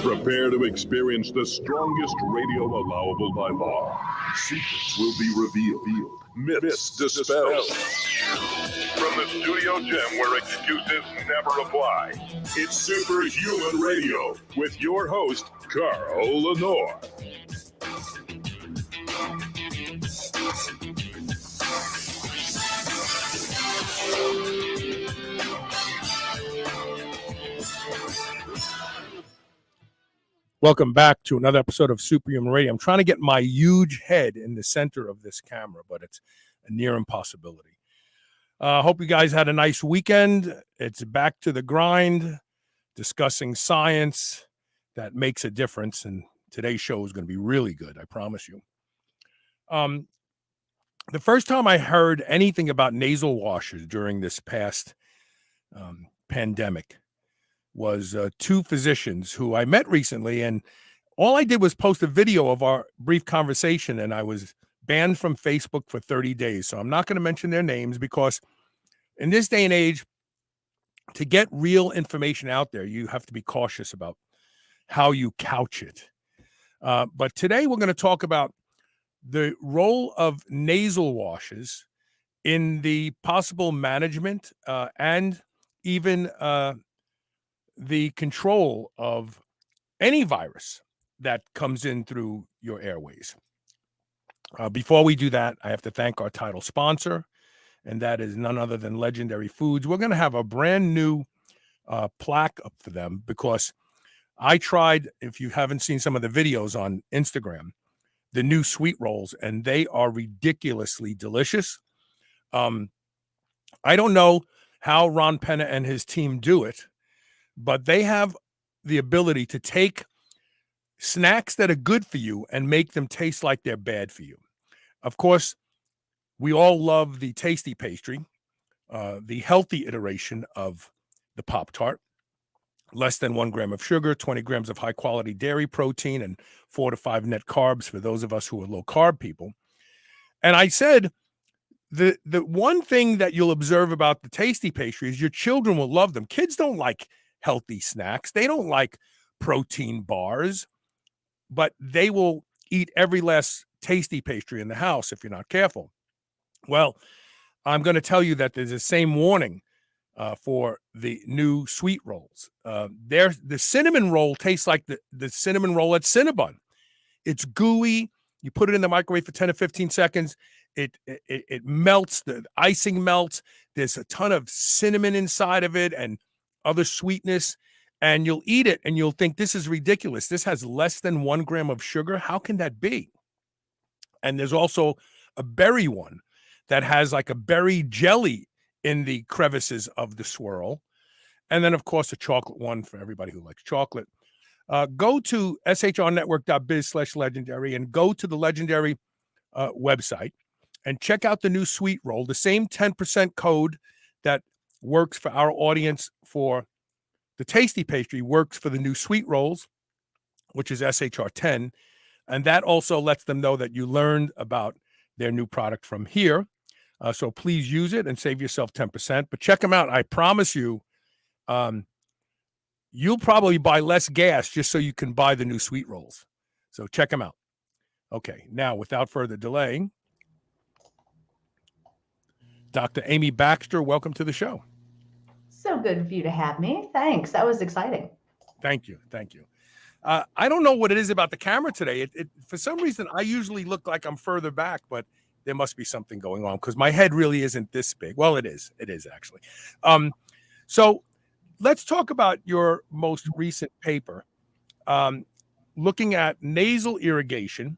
Prepare to experience the strongest radio allowable by law. Secrets will be revealed. Myths dispelled. From the studio gym where excuses never apply, it's Superhuman Radio with your host, Carl Lenore. Welcome back to another episode of Superhuman Radio. I'm trying to get my huge head in the center of this camera, but it's a near impossibility. Hope you guys had a nice weekend. It's back to the grind, discussing science that makes a difference. And today's show is going to be really good, I promise you. The first time I heard anything about nasal washes during this past pandemic was two physicians who I met recently, and all I did was post a video of our brief conversation, and I was banned from Facebook for 30 days. So I'm not going to mention their names because in this day and age, to get real information out there, you have to be cautious about how you couch it. But today we're going to talk about the role of nasal washes in the possible management and even the control of any virus that comes in through your airways. Before we do that, I have to thank our title sponsor, and that is none other than Legendary Foods. We're going to have a brand new plaque up for them because I tried, if you haven't seen some of the videos on Instagram, the new sweet rolls, and they are ridiculously delicious. I don't know how Ron Penna and his team do it, but they have the ability to take snacks that are good for you and make them taste like they're bad for you. Of course, we all love the tasty pastry, the healthy iteration of the Pop-Tart, less than 1 gram of sugar, 20 grams of high-quality dairy protein, and 4 to 5 net carbs for those of us who are low-carb people. And I said, the one thing that you'll observe about the tasty pastry is your children will love them. Kids don't like healthy snacks. They don't like protein bars, but they will eat every last tasty pastry in the house if you're not careful. Well, I'm going to tell you that there's the same warning for the new sweet rolls. The cinnamon roll tastes like the cinnamon roll at Cinnabon. It's gooey. You put it in the microwave for 10 to 15 seconds. It melts. The icing melts. There's a ton of cinnamon inside of it and other sweetness, and you'll eat it and you'll think, this is ridiculous. This has less than 1 gram of sugar. How can that be? And there's also a berry one that has like a berry jelly in the crevices of the swirl. And then, of course, a chocolate one for everybody who likes chocolate. Go to shrnetwork.biz/legendary and go to the Legendary website and check out the new sweet roll. The same 10% code that works for our audience for the tasty pastry works for the new sweet rolls, which is SHR10. And that also lets them know that you learned about their new product from here. So please use it and save yourself 10%. But check them out. I promise you, you'll probably buy less gas just so you can buy the new sweet rolls. So check them out. Okay, now without further delay, Dr. Amy Baxter, welcome to the show. So good of you to have me. Thanks. That was exciting. Thank you. Thank you. I don't know what it is about the camera today. For some reason, I usually look like I'm further back, but there must be something going on because my head really isn't this big. Well, it is. It is actually. So let's talk about your most recent paper, looking at nasal irrigation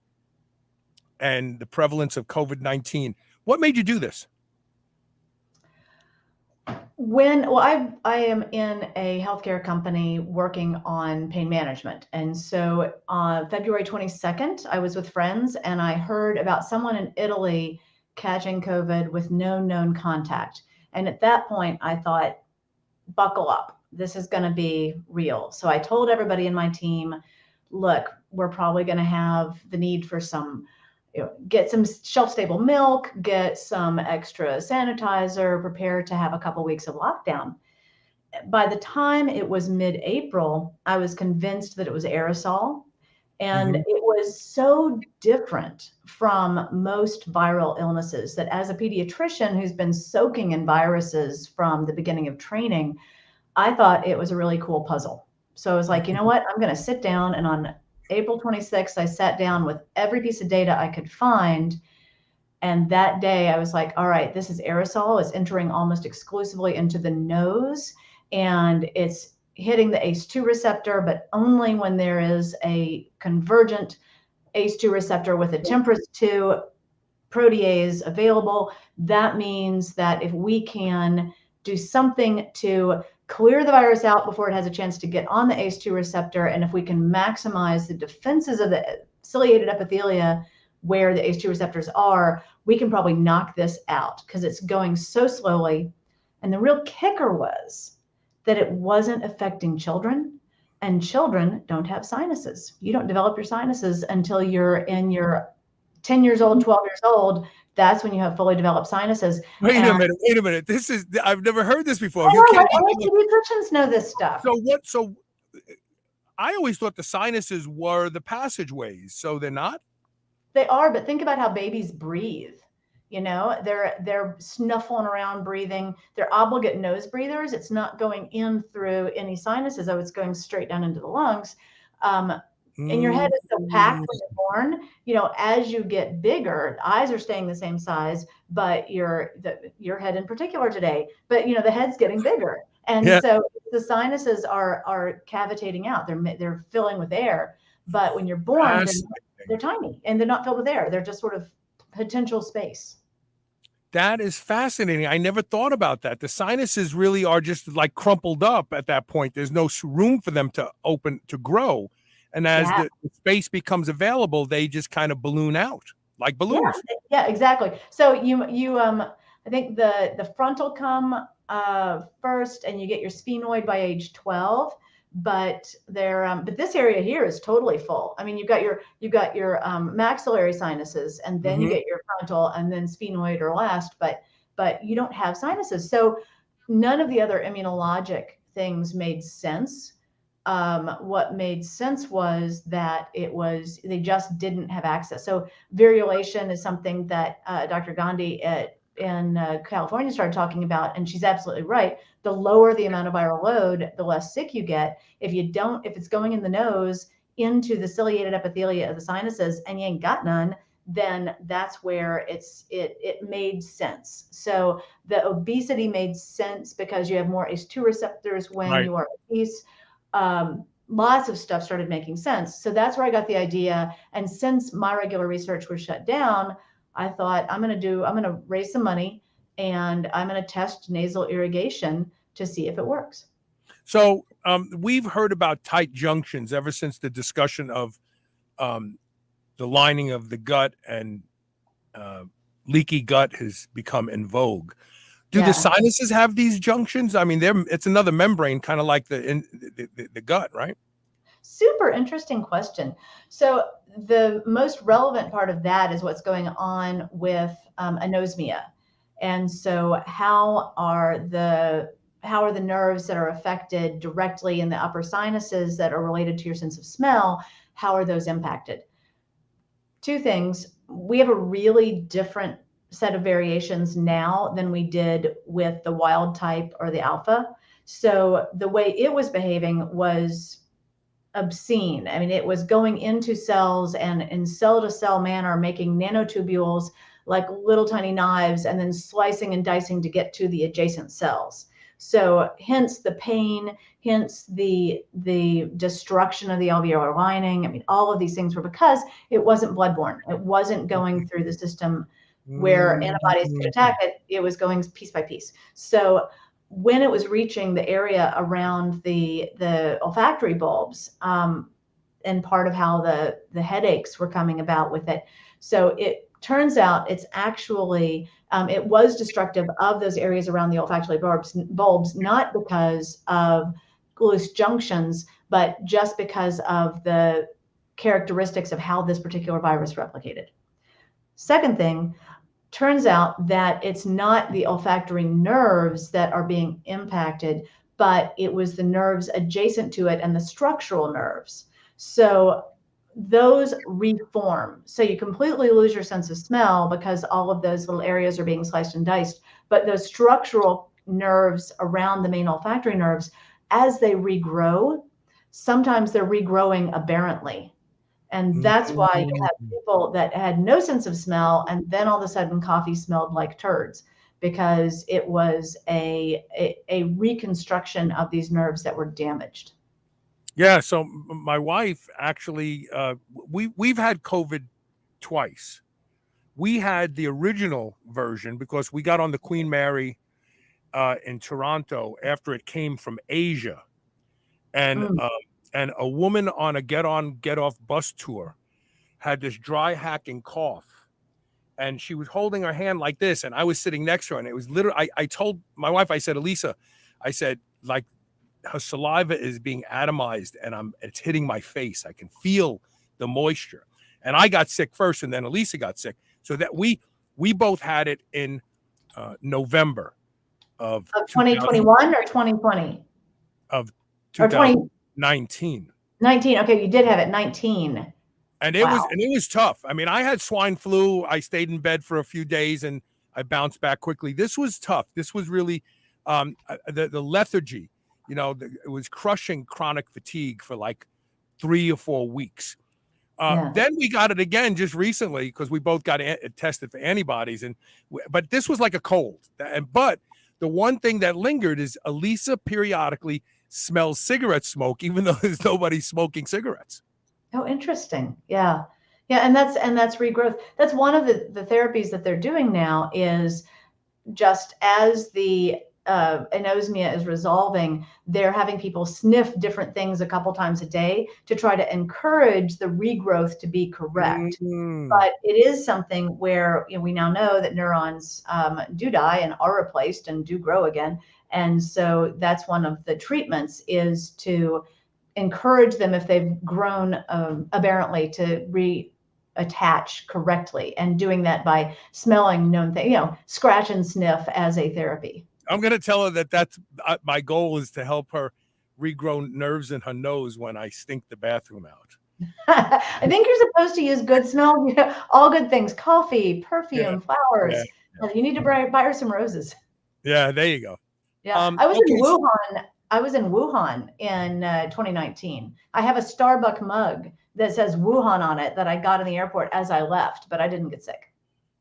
and the prevalence of COVID-19. What made you do this? I am in a healthcare company working on pain management. And so on February 22nd, I was with friends and I heard about someone in Italy catching COVID with no known contact. And at that point, I thought, buckle up, this is going to be real. So I told everybody in my team, look, we're probably going to have the need for some, get some shelf-stable milk, get some extra sanitizer, prepare to have a couple weeks of lockdown. By the time it was mid-April, I was convinced that it was aerosol. And it was so different from most viral illnesses that as a pediatrician who's been soaking in viruses from the beginning of training, I thought it was a really cool puzzle. So I was like, you know what, I'm going to sit down. And on April 26th, I sat down with every piece of data I could find. And that day I was like, all right, this is aerosol. It's entering almost exclusively into the nose and it's hitting the ACE2 receptor, but only when there is a convergent ACE2 receptor with a TMPRSS2 protease available. That means that if we can do something to clear the virus out before it has a chance to get on the ACE2 receptor, and if we can maximize the defenses of the ciliated epithelia where the ACE2 receptors are, we can probably knock this out because it's going so slowly. And the real kicker was that it wasn't affecting children, and children don't have sinuses. You don't develop your sinuses until you're in your 10 years old, 12 years old. That's when you have fully developed sinuses. Wait a minute. I've never heard this before. Only pediatricians know this stuff. So I always thought the sinuses were the passageways. So they're not? They are, but think about how babies breathe. They're snuffling around breathing. They're obligate nose breathers. It's not going in through any sinuses. It's going straight down into the lungs. And your head is so packed when you're born. As you get bigger, the eyes are staying the same size, but your head in particular today, but the head's getting bigger. And so the sinuses are cavitating out. They're filling with air. But when you're born, they're tiny and they're not filled with air. They're just sort of potential space. That is fascinating. I never thought about that. The sinuses really are just like crumpled up at that point. There's no room for them to open, to grow. And as the space becomes available, they just kind of balloon out like balloons. Yeah, exactly. So I think the frontal come first, and you get your sphenoid by age 12. But but this area here is totally full. I mean, you've got your maxillary sinuses, and then you get your frontal, and then sphenoid are last. But you don't have sinuses, so none of the other immunologic things made sense. What made sense was that they just didn't have access. So virulation is something that Dr. Gandhi in California started talking about, and she's absolutely right. The lower the amount of viral load, the less sick you get. If it's going in the nose into the ciliated epithelia of the sinuses and you ain't got none, then that's where it made sense. So the obesity made sense because you have more ACE2 receptors when you are obese. Lots of stuff started making sense. So that's where I got the idea. And since my regular research was shut down, I thought I'm going to raise some money and I'm going to test nasal irrigation to see if it works. So we've heard about tight junctions ever since the discussion of the lining of the gut and leaky gut has become in vogue. Do the sinuses have these junctions? I mean, it's another membrane, kind of like the gut, right? Super interesting question. So the most relevant part of that is what's going on with anosmia. And so how are the nerves that are affected directly in the upper sinuses that are related to your sense of smell, how are those impacted? Two things. We have a really different set of variations now than we did with the wild type or the alpha. So the way it was behaving was obscene. I mean, it was going into cells and in cell-to-cell manner, making nanotubules like little tiny knives and then slicing and dicing to get to the adjacent cells. So hence the pain, hence the destruction of the alveolar lining. I mean, all of these things were because it wasn't bloodborne. It wasn't going through the system where antibodies could attack it. It was going piece by piece. So when it was reaching the area around the olfactory bulbs, and part of how the headaches were coming about with it. So it turns out it's actually, it was destructive of those areas around the olfactory bulbs, not because of loose junctions, but just because of the characteristics of how this particular virus replicated. Second thing, turns out that it's not the olfactory nerves that are being impacted, but it was the nerves adjacent to it and the structural nerves. So those reform. So you completely lose your sense of smell because all of those little areas are being sliced and diced. But those structural nerves around the main olfactory nerves, as they regrow, sometimes they're regrowing aberrantly. And that's why you have people that had no sense of smell, and then all of a sudden coffee smelled like turds, because it was a reconstruction of these nerves that were damaged. Yeah. So my wife actually, we've had COVID twice. We had the original version because we got on the Queen Mary in Toronto after it came from Asia, and a woman on a get on get off bus tour had this dry hacking cough, and she was holding her hand like this, and I was sitting next to her, and it was literally, I told my wife, I said, Elisa, I said, like, her saliva is being atomized and it's hitting my face. I can feel the moisture. And I got sick first, and then Elisa got sick. So that we both had it in November of 2021 or 2020? Of 2019. 19. Okay, you did have it 19. And it was tough. I mean, I had swine flu. I stayed in bed for a few days and I bounced back quickly. This was tough. This was really the lethargy. You know, it was crushing chronic fatigue for like 3 or 4 weeks. Then we got it again just recently because we both got tested for antibodies. But this was like a cold. But the one thing that lingered is Elisa periodically smells cigarette smoke, even though there's nobody smoking cigarettes. Oh, interesting. Yeah. And that's regrowth. That's one of the therapies that they're doing now, is just as the anosmia is resolving, they're having people sniff different things a couple times a day to try to encourage the regrowth to be correct. But it is something where, you know, we now know that neurons do die and are replaced and do grow again. And so that's one of the treatments, is to encourage them, if they've grown aberrantly, to reattach correctly, and doing that by smelling known things, you know, scratch and sniff as a therapy. I'm going to tell her that's my goal, is to help her regrow nerves in her nose when I stink the bathroom out. I think you're supposed to use good smell, you know, all good things, coffee, perfume, flowers. You need to buy her some roses. Yeah, there you go. Yeah, I was in Wuhan. I was in Wuhan in 2019. I have a Starbucks mug that says Wuhan on it that I got in the airport as I left, but I didn't get sick.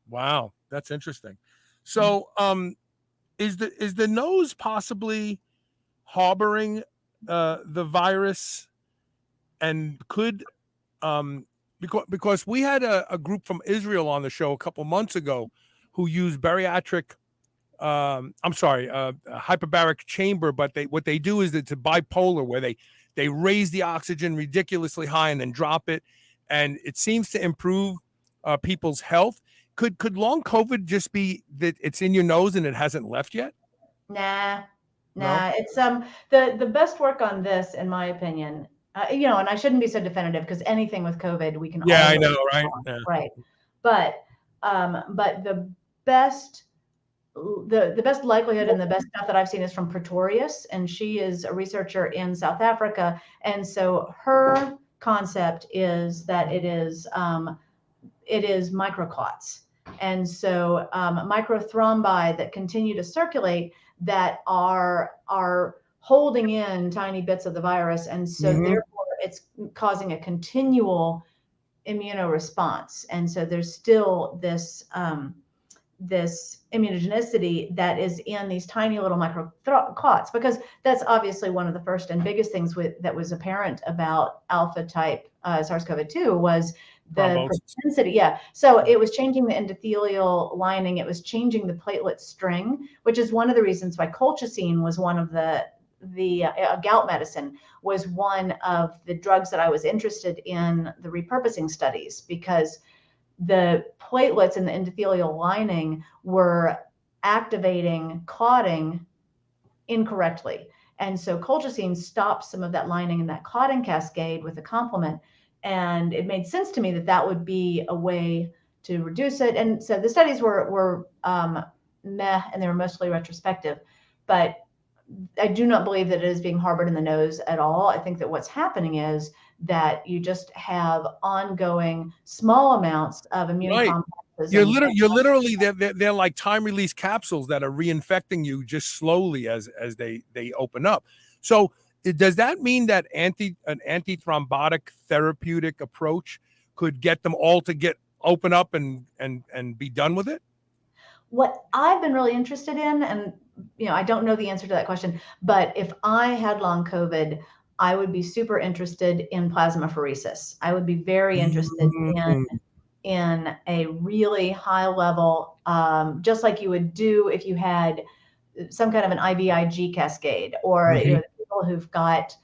Wow, that's interesting. So, is the nose possibly harboring the virus, and could because we had a group from Israel on the show a couple months ago who used bariatric. Hyperbaric chamber, but what they do is it's a bipolar, where they raise the oxygen ridiculously high and then drop it, and it seems to improve people's health. Could long COVID just be that it's in your nose and it hasn't left yet? Nah. No? It's the best work on this, in my opinion. You know, and I shouldn't be so definitive, because anything with COVID we can. Yeah, I know, right? Yeah. Right, but the best likelihood and the best stuff that I've seen is from Pretorius, and she is a researcher in South Africa. And so her concept is that it is microclots. And so microthrombi that continue to circulate that are holding in tiny bits of the virus. And so therefore it's causing a continual immunoresponse. And so there's still this this immunogenicity that is in these tiny little microclots, because that's obviously one of the first and biggest things that was apparent about alpha type SARS-CoV-2 was the Thrombosis. propensity. Yeah. So it was changing the endothelial lining. It was changing the platelet string, which is one of the reasons why colchicine was one of the gout medicine was one of the drugs that I was interested in the repurposing studies, because the platelets in the endothelial lining were activating clotting incorrectly. And so colchicine stopped some of that lining and that clotting cascade with a complement. And it made sense to me that that would be a way to reduce it. And so the studies were meh, and they were mostly retrospective. But I do not believe that it is being harbored in the nose at all. I think that what's happening is that you just have ongoing small amounts of immune complexes. You're literally they're like time release capsules that are reinfecting you just slowly as they open up. So does that mean that an antithrombotic therapeutic approach could get them all to open up and be done with it? What I've been really interested in, and I don't know the answer to that question, but if I had long COVID, I would be super interested in plasmapheresis. I would be very interested in a really high level, just like you would do if you had some kind of an IVIG cascade, or people who've got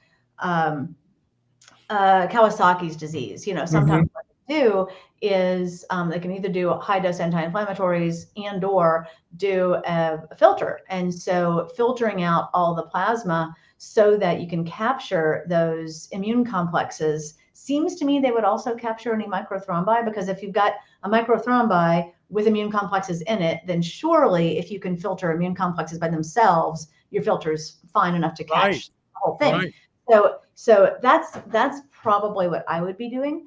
Kawasaki's disease. Sometimes what they do is they can either do high dose anti-inflammatories and or do a filter. And so filtering out all the plasma so that you can capture those immune complexes seems to me they would also capture any microthrombi, because if you've got a microthrombi with immune complexes in it, then surely if you can filter immune complexes by themselves, your filter's fine enough to catch the whole thing. Right. So that's probably what I would be doing.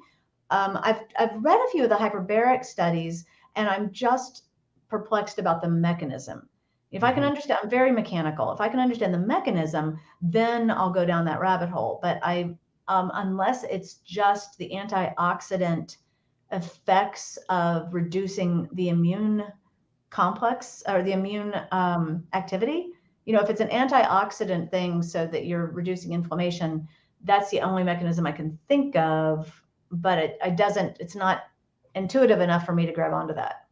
I've read a few of the hyperbaric studies, and I'm just perplexed about the mechanism. If I can understand, I'm very mechanical. If I can understand the mechanism, then I'll go down that rabbit hole. But unless it's just the antioxidant effects of reducing the immune complex or the immune activity, if it's an antioxidant thing so that you're reducing inflammation, that's the only mechanism I can think of. But it's not intuitive enough for me to grab onto that.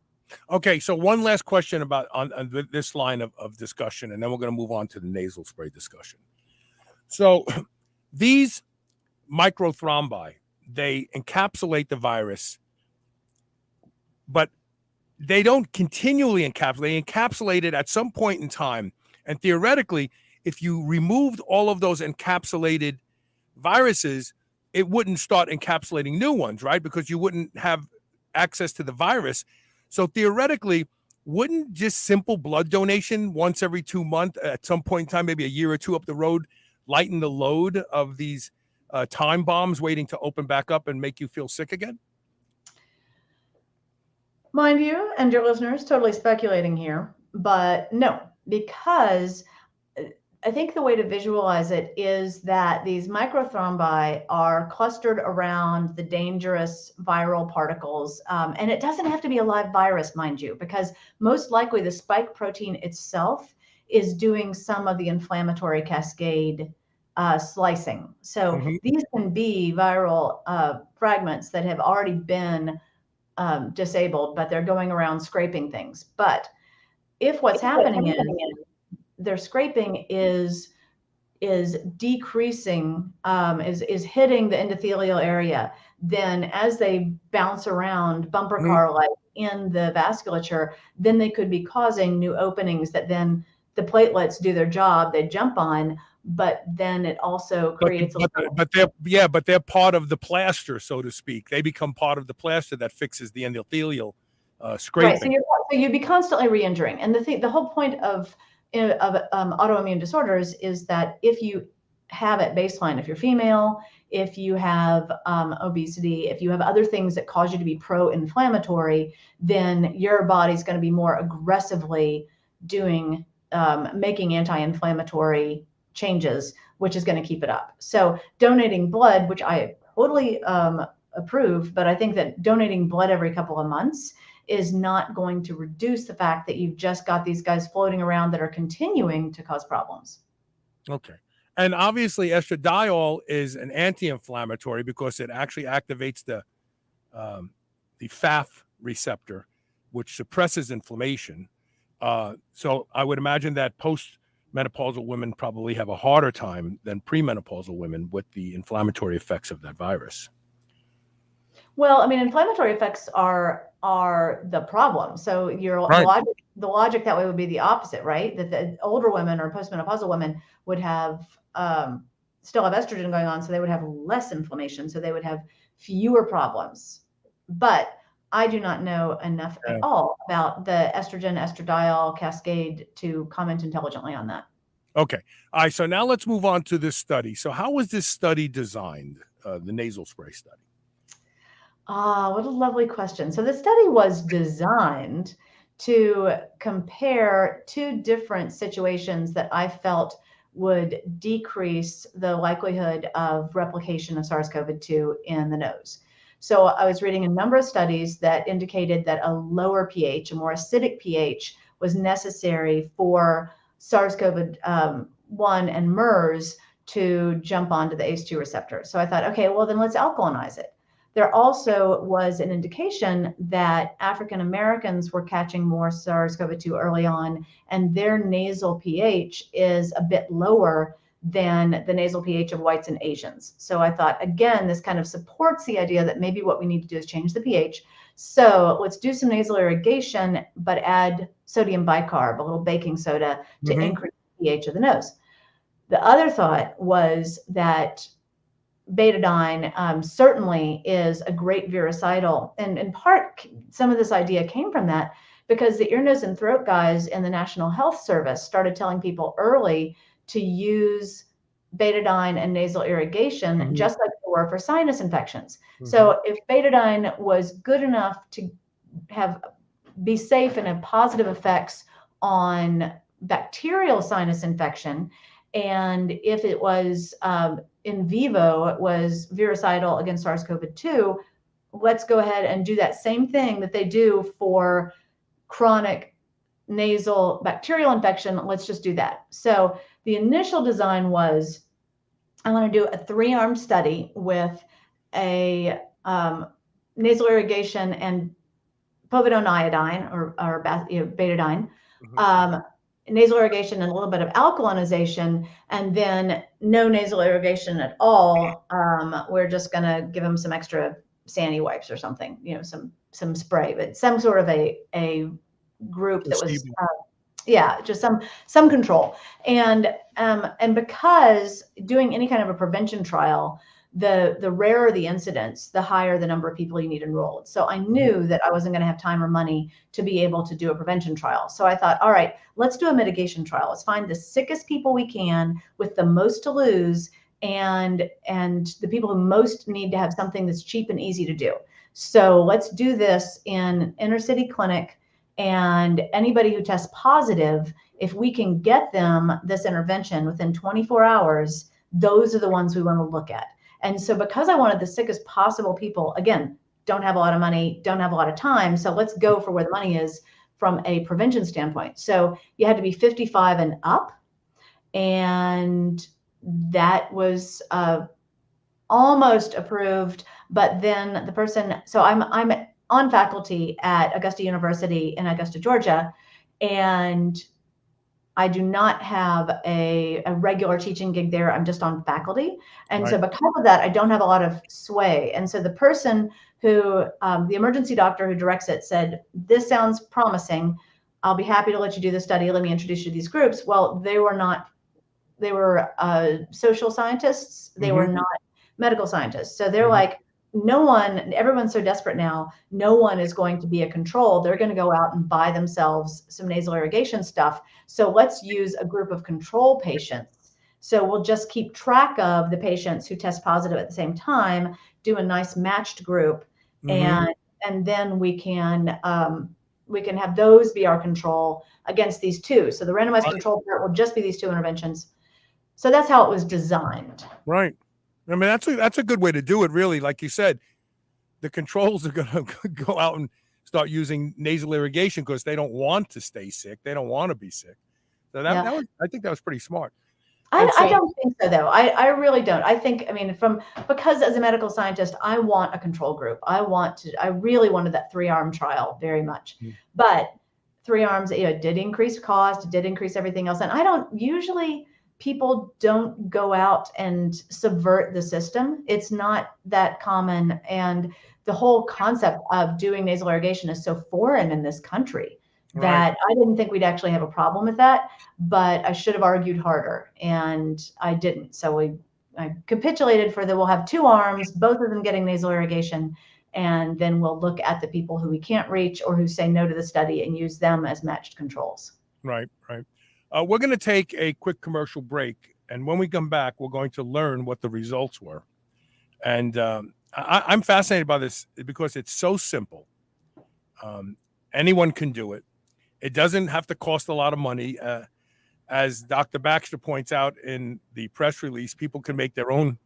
Okay, so one last question about on this line of discussion, and then we're going to move on to the nasal spray discussion. So these microthrombi, they encapsulate the virus, but they don't continually encapsulate. They encapsulate it at some point in time. And theoretically, if you removed all of those encapsulated viruses, it wouldn't start encapsulating new ones, right? Because you wouldn't have access to the virus. So theoretically, wouldn't just simple blood donation once every 2 months at some point in time, maybe a year or two up the road, lighten the load of these time bombs waiting to open back up and make you feel sick again? Mind you, and your listeners, totally speculating here, but no, because I think the way to visualize it is that these microthrombi are clustered around the dangerous viral particles. And it doesn't have to be a live virus, mind you, because most likely the spike protein itself is doing some of the inflammatory cascade slicing. So these can be viral fragments that have already been disabled, but they're going around scraping things. But if what's happening is their scraping is decreasing, is hitting the endothelial area, then as they bounce around bumper car like in the vasculature, then they could be causing new openings that then the platelets do their job, they jump on, but then it also creates but they're part of the plaster, so to speak. They become part of the plaster that fixes the endothelial scraping. Right, so you'd be constantly re-injuring. And the whole point of autoimmune disorders is that if you have at baseline, if you're female, if you have obesity, if you have other things that cause you to be pro-inflammatory, then your body's going to be more aggressively doing making anti-inflammatory changes which is going to keep it up. So donating blood, which I totally approve, but I think that donating blood every couple of months is not going to reduce the fact that you've just got these guys floating around that are continuing to cause problems. Okay. And obviously estradiol is an anti-inflammatory because it actually activates the FAF receptor, which suppresses inflammation. So I would imagine that post-menopausal women probably have a harder time than premenopausal women with the inflammatory effects of that virus. Well, I mean, inflammatory effects are the problem. So the logic that way would be the opposite, right? That the older women or postmenopausal women would have still have estrogen going on, so they would have less inflammation, so they would have fewer problems. But I do not know enough at all about the estrogen estradiol cascade to comment intelligently on that. Okay. All right. So now let's move on to this study. So how was this study designed, the nasal spray study? What a lovely question. So the study was designed to compare two different situations that I felt would decrease the likelihood of replication of SARS-CoV-2 in the nose. So I was reading a number of studies that indicated that a lower pH, a more acidic pH, was necessary for SARS-CoV-1 and MERS to jump onto the ACE2 receptor. So I thought, okay, well then let's alkalinize it. There also was an indication that African Americans were catching more SARS-CoV-2 early on, and their nasal pH is a bit lower than the nasal pH of whites and Asians. So I thought, again, this kind of supports the idea that maybe what we need to do is change the pH. So let's do some nasal irrigation, but add sodium bicarb, a little baking soda, to increase the pH of the nose. The other thought was that betadine certainly is a great virucidal. And in part, some of this idea came from that because the ear, nose, and throat guys in the National Health Service started telling people early to use betadine and nasal irrigation, just like they were for sinus infections. So if betadine was good enough to be safe and have positive effects on bacterial sinus infection, and if it was in vivo, it was virucidal against SARS-CoV-2, let's go ahead and do that same thing that they do for chronic nasal bacterial infection. Let's just do that. So the initial design was, I want to do a 3-arm study with a nasal irrigation and povidone iodine or betadine, nasal irrigation and a little bit of alkalinization, and then no nasal irrigation at all. We're just going to give them some extra Sandy wipes or something, some spray, but some sort of a group that was, just some control. And because doing any kind of a prevention trial, the rarer the incidence, the higher the number of people you need enrolled. So I knew that I wasn't going to have time or money to be able to do a prevention trial. So I thought, all right, let's do a mitigation trial. Let's find the sickest people we can with the most to lose, and the people who most need to have something that's cheap and easy to do. So let's do this in inner city clinic, and anybody who tests positive, if we can get them this intervention within 24 hours, those are the ones we want to look at. And so because I wanted the sickest possible people, again, don't have a lot of money, don't have a lot of time, so let's go for where the money is from a prevention standpoint. So you had to be 55 and up, and that was almost approved. But then the person, so I'm on faculty at Augusta University in Augusta, Georgia, and I do not have a regular teaching gig there. I'm just on faculty. And so because of that, I don't have a lot of sway. And so the person who, the emergency doctor who directs it said, this sounds promising. I'll be happy to let you do the study. Let me introduce you to these groups. Well, they were social scientists. They were not medical scientists. So they're like, everyone's so desperate now, no one is going to be a control. They're going to go out and buy themselves some nasal irrigation stuff. So let's use a group of control patients. So we'll just keep track of the patients who test positive at the same time, do a nice matched group, and then we can have those be our control against these two. So the randomized control part will just be these two interventions. So that's how it was designed. Right. I mean, that's a good way to do it, really. Like you said, the controls are going to go out and start using nasal irrigation because they don't want to stay sick. They don't want to be sick. So I think that was pretty smart. I don't think so, though. I really don't. I think, I mean, because as a medical scientist, I want a control group. I really wanted that 3-arm trial very much. But 3 arms, it did increase cost, it did increase everything else. And people don't go out and subvert the system. It's not that common. And the whole concept of doing nasal irrigation is so foreign in this country that I didn't think we'd actually have a problem with that, but I should have argued harder, and I didn't. So I capitulated we'll have 2 arms, both of them getting nasal irrigation, and then we'll look at the people who we can't reach or who say no to the study and use them as matched controls. Right. We're going to take a quick commercial break, and when we come back, we're going to learn what the results were. And I'm fascinated by this because it's so simple. Anyone can do it. It doesn't have to cost a lot of money. As Dr. Baxter points out in the press release, people can make their own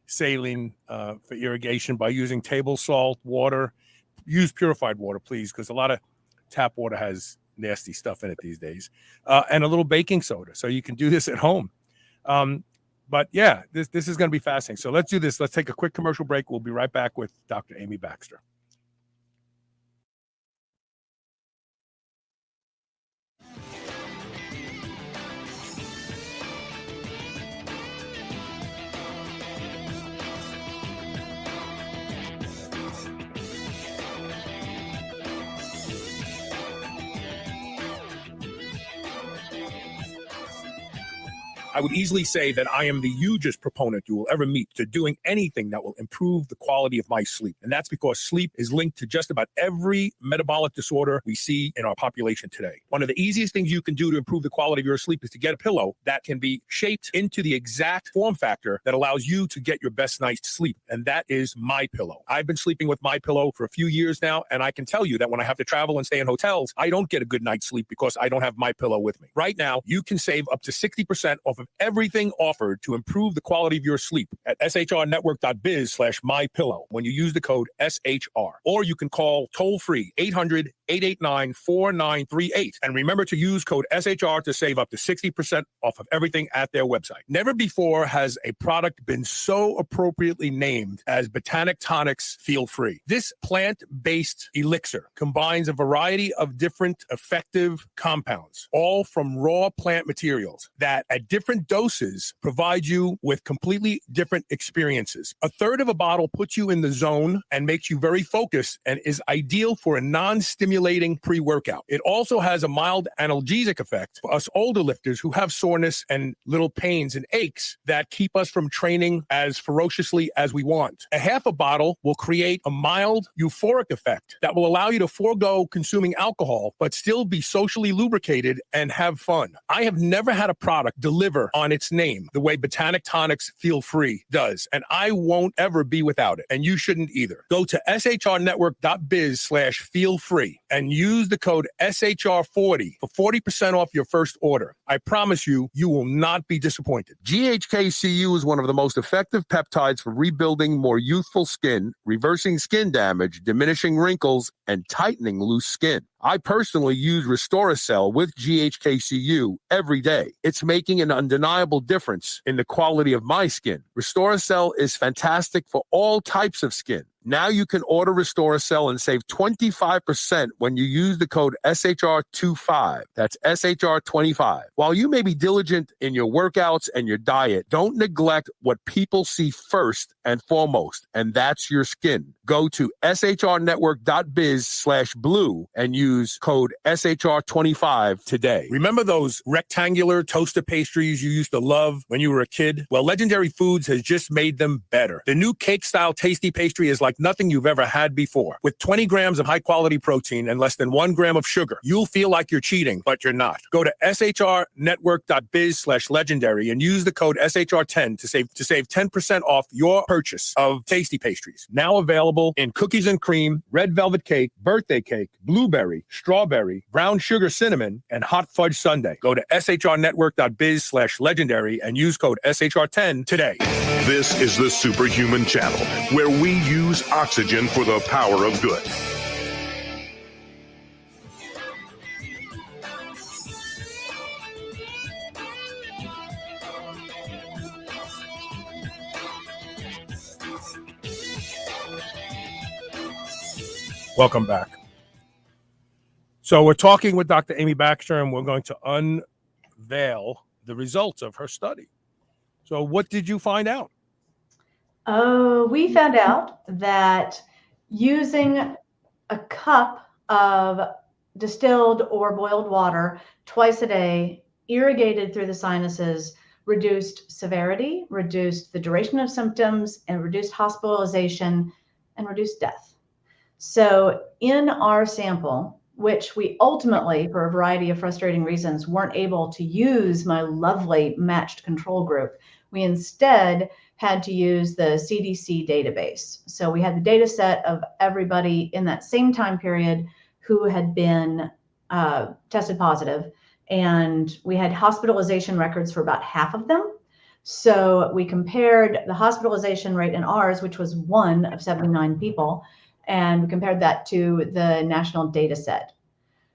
saline for irrigation by using table salt, water. Use purified water, please, because a lot of tap water has nasty stuff in it these days, and a little baking soda. So you can do this at home. But yeah, this is going to be fascinating. So let's do this. Let's take a quick commercial break. We'll be right back with Dr. Amy Baxter. I would easily say that I am the hugest proponent you will ever meet to doing anything that will improve the quality of my sleep. And that's because sleep is linked to just about every metabolic disorder we see in our population today. One of the easiest things you can do to improve the quality of your sleep is to get a pillow that can be shaped into the exact form factor that allows you to get your best night's sleep. And that is MyPillow. I've been sleeping with MyPillow for a few years now, and I can tell you that when I have to travel and stay in hotels, I don't get a good night's sleep because I don't have MyPillow with me. Right now, you can save up to 60% off of everything offered to improve the quality of your sleep at shrnetwork.biz/mypillow when you use the code SHR. Or you can call toll-free 800-889-4938. And remember to use code SHR to save up to 60% off of everything at their website. Never before has a product been so appropriately named as Botanic Tonics Feel Free. This plant-based elixir combines a variety of different effective compounds, all from raw plant materials that at different doses provide you with completely different experiences. A third of a bottle puts you in the zone and makes you very focused and is ideal for a non-stimulating pre-workout. It also has a mild analgesic effect for us older lifters who have soreness and little pains and aches that keep us from training as ferociously as we want. A half a bottle will create a mild euphoric effect that will allow you to forego consuming alcohol but still be socially lubricated and have fun. I have never had a product deliver on its name the way Botanic Tonics Feel Free does, and I won't ever be without it, and you shouldn't either. Go to shrnetwork.biz/feelfree and use the code SHR40 for 40% off your first order. I promise you, you will not be disappointed. GHKCU is one of the most effective peptides for rebuilding more youthful skin, reversing skin damage, diminishing wrinkles, and tightening loose skin. I personally use Restoracell with GHKCU every day. It's making an undeniable difference in the quality of my skin. Restoracell is fantastic for all types of skin. Now you can order Restoracell and save 25% when you use the code SHR25. That's SHR25. While you may be diligent in your workouts and your diet, don't neglect what people see first and foremost, and that's your skin. Go to shrnetwork.biz/blue and use code SHR25 today. Remember those rectangular toaster pastries you used to love when you were a kid? Well, Legendary Foods has just made them better. The new cake-style tasty pastry is like like nothing you've ever had before. With 20 grams of high-quality protein and less than 1 gram of sugar, you'll feel like you're cheating, but you're not. Go to shrnetwork.biz/legendary and use the code SHR10 to save 10% off your purchase of tasty pastries. Now available in cookies and cream, red velvet cake, birthday cake, blueberry, strawberry, brown sugar cinnamon, and hot fudge sundae. Go to shrnetwork.biz/legendary and use code SHR10 today. This is the Superhuman Channel, where we use oxygen for the power of good. Welcome back. So we're talking with Dr. Amy Baxter, and we're going to unveil the results of her study. So what did you find out? Oh, we found out that using a cup of distilled or boiled water twice a day, irrigated through the sinuses, reduced severity, reduced the duration of symptoms, and reduced hospitalization and reduced death. So in our sample, which we ultimately, for a variety of frustrating reasons, weren't able to use my lovely matched control group, we instead had to use the CDC database. So we had the data set of everybody in that same time period who had been tested positive, and we had hospitalization records for about half of them. So we compared the hospitalization rate in ours, which was 1 of 79 people, and we compared that to the national data set.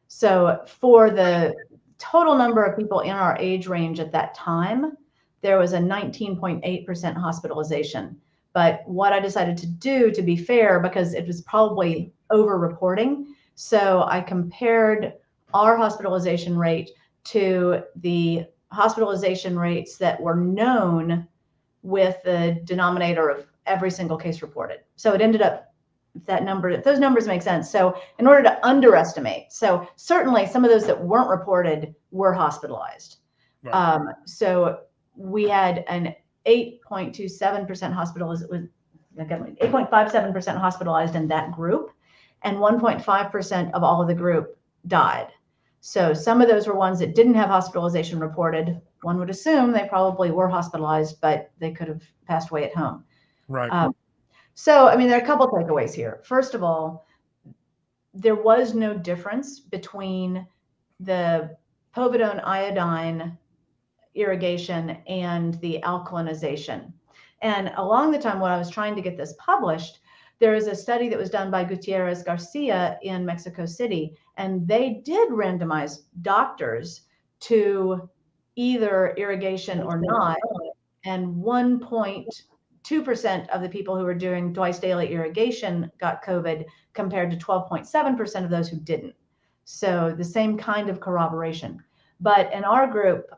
So for the total number of people in our age range at that time, there was a 19.8% hospitalization. But what I decided to do, to be fair, because it was probably over-reporting, so I compared our hospitalization rate to the hospitalization rates that were known with the denominator of every single case reported. So it ended up those numbers make sense. So in order to underestimate, so certainly some of those that weren't reported were hospitalized. Right. So we had an 8.27% hospitalized, 8.57% hospitalized in that group, and 1.5% of all of the group died. So some of those were ones that didn't have hospitalization reported. One would assume they probably were hospitalized, but they could have passed away at home. Right. So, I mean, there are a couple takeaways here. First of all, there was no difference between the povidone iodine irrigation and the alkalinization. And along the time when I was trying to get this published, there is a study that was done by Gutierrez Garcia in Mexico City, and they did randomize doctors to either irrigation or not, and 1.2% of the people who were doing twice daily irrigation got COVID, compared to 12.7% of those who didn't. So the same kind of corroboration. But in our group,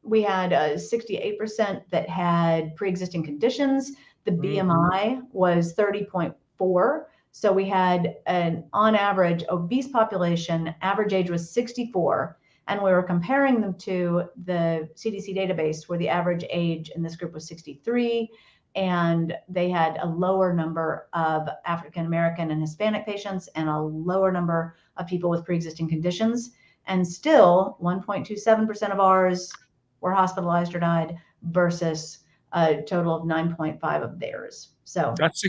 we had 68% that had pre-existing conditions. The BMI was 30.4. So we had an, on average, obese population. Average age was 64. And we were comparing them to the CDC database, where the average age in this group was 63. And they had a lower number of African American and Hispanic patients, and a lower number of people with pre-existing conditions. And still, 1.27% of ours were hospitalized or died, versus a total of 9.5 of theirs. So those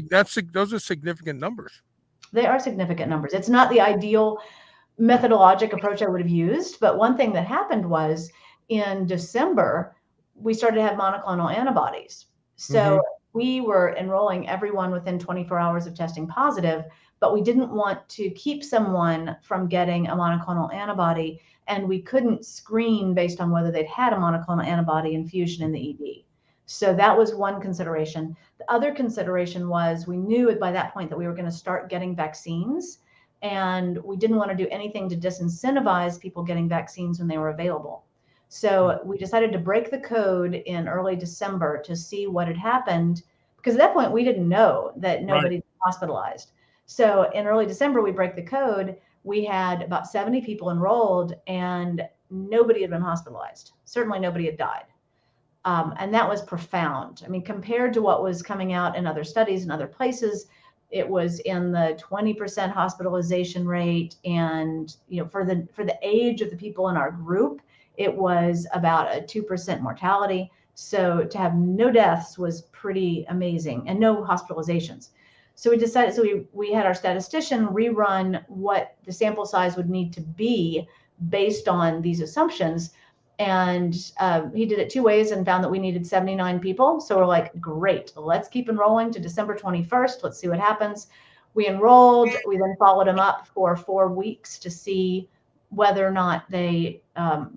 are significant numbers. They are significant numbers. It's not the ideal methodologic approach I would have used, but one thing that happened was in December, we started to have monoclonal antibodies. So we were enrolling everyone within 24 hours of testing positive, but we didn't want to keep someone from getting a monoclonal antibody, and we couldn't screen based on whether they'd had a monoclonal antibody infusion in the ED. So that was one consideration. The other consideration was we knew by that point that we were going to start getting vaccines, and we didn't want to do anything to disincentivize people getting vaccines when they were available. So we decided to break the code in early December to see what had happened, because at that point we didn't know that nobody was hospitalized. So in early December, we break the code. We had about 70 people enrolled, and nobody had been hospitalized. Certainly nobody had died. And that was profound. I mean, compared to what was coming out in other studies in other places, it was in the 20% hospitalization rate. And, for the age of the people in our group, it was about a 2% mortality. So to have no deaths was pretty amazing, and no hospitalizations. So we decided, we had our statistician rerun what the sample size would need to be based on these assumptions. And he did it 2 ways and found that we needed 79 people. So we're like, great, let's keep enrolling to December 21st. Let's see what happens. We enrolled. We then followed them up for 4 weeks to see whether or not they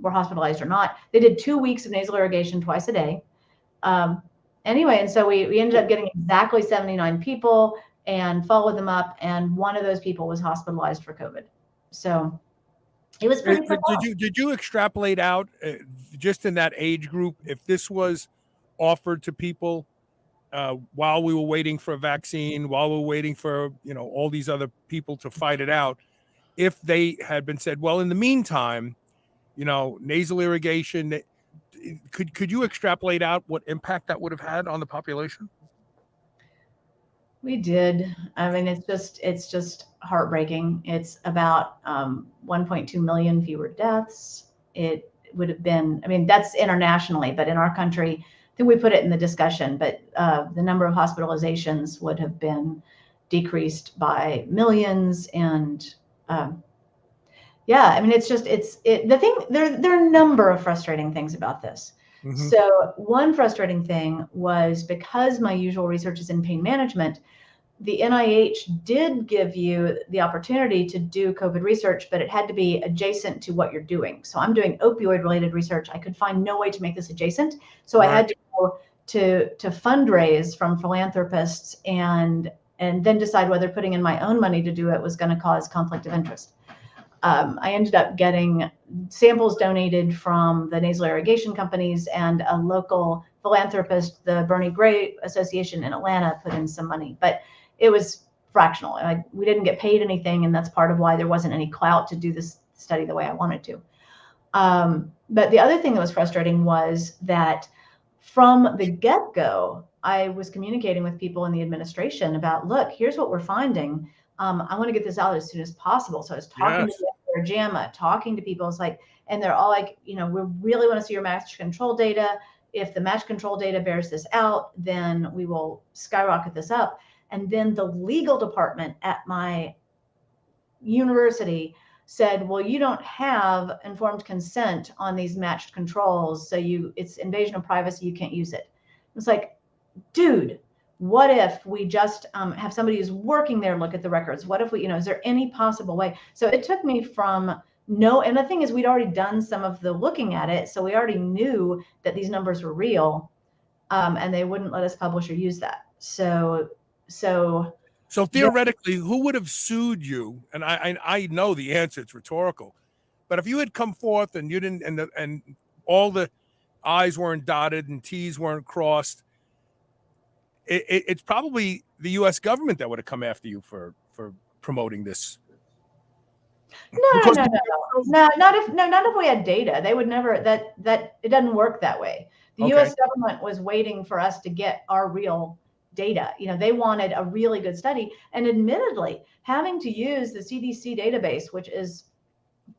were hospitalized or not. They did 2 weeks of nasal irrigation twice a day. Anyway, and so we ended up getting exactly 79 people and followed them up. And one of those people was hospitalized for COVID. So it was pretty profound. Did you extrapolate out just in that age group, if this was offered to people while we were waiting for a vaccine, while we were waiting for, all these other people to fight it out, if they had been said, well, in the meantime, nasal irrigation, could you extrapolate out what impact that would have had on the population? We did. I mean, it's just heartbreaking. It's about 1.2 million fewer deaths. It would have been, I mean, that's internationally, but in our country, I think we put it in the discussion, but the number of hospitalizations would have been decreased by millions. And yeah, I mean, there are a number of frustrating things about this. Mm-hmm. So one frustrating thing was, because my usual research is in pain management, the NIH did give you the opportunity to do COVID research, but it had to be adjacent to what you're doing. So I'm doing opioid related research. I could find no way to make this adjacent. So right. I had to go to fundraise from philanthropists and then decide whether putting in my own money to do it was going to cause conflict of interest. I ended up getting samples donated from the nasal irrigation companies, and a local philanthropist, the Bernie Gray Association in Atlanta, put in some money, but it was fractional. We didn't get paid anything, and that's part of why there wasn't any clout to do this study the way I wanted to. But the other thing that was frustrating was that from the get-go, I was communicating with people in the administration about, look, here's what we're finding. I want to get this out as soon as possible. So I was talking to the JAMA, talking to people. It's like, and they're all like, we really want to see your match control data. If the match control data bears this out, then we will skyrocket this up. And then the legal department at my university said, well, you don't have informed consent on these matched controls. So it's invasion of privacy. You can't use it. It's like, dude, what if we just have somebody who's working there look at the records? What if we, is there any possible way? So it took me from and the thing is, we'd already done some of the looking at it. So we already knew that these numbers were real, and they wouldn't let us publish or use that. So theoretically, who would have sued you? And I know the answer, it's rhetorical, but if you had come forth and you didn't, and all the I's weren't dotted and T's weren't crossed, it's probably the U.S. government that would have come after you for promoting this. No, not if we had data. They would never. That it doesn't work that way. The U.S. government was waiting for us to get our real data. They wanted a really good study, and admittedly, having to use the CDC database, which is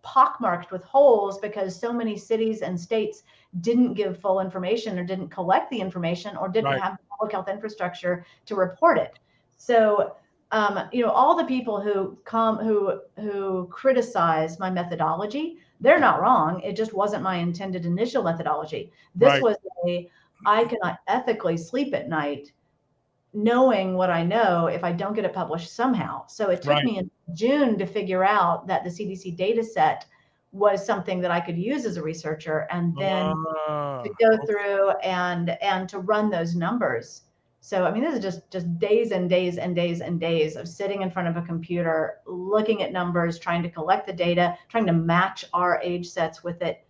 pockmarked with holes because so many cities and states didn't give full information, or didn't collect the information, or didn't have public health infrastructure to report it. So, all the people who criticize my methodology, they're not wrong. It just wasn't my intended initial methodology. This was I cannot ethically sleep at night knowing what I know if I don't get it published somehow. So it took me in June to figure out that the CDC data set was something that I could use as a researcher, and then to go through and to run those numbers. So, I mean, this is just days and days and days and days of sitting in front of a computer, looking at numbers, trying to collect the data, trying to match our age sets with it.